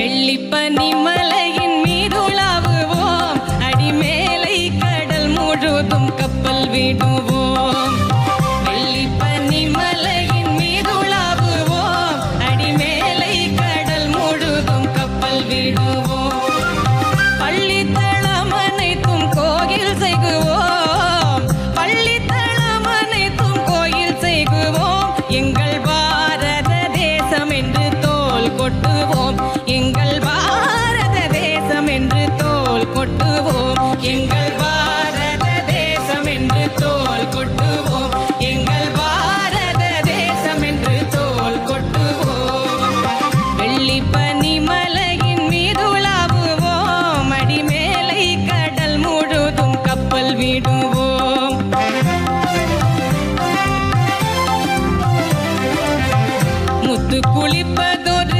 வெள்ளிப்பனிமலையின் மீதுலாவுவோம், அடிமேலை கடல் முழுதும் கப்பல் விடுவோம். வெள்ளிப்பனிமலையின் மீதுலாவுவோம், அடிமேலை கடல் முழுதும் கப்பல் விடுவோம். பள்ளித்தளம் அனைத்தும் கோயில் செய்குவோம், பள்ளித்தளம் அனைத்தும் கோயில் செய்குவோம். எங்கள் பாரத தேசம் என்று தோள் கொட்டுவோம்,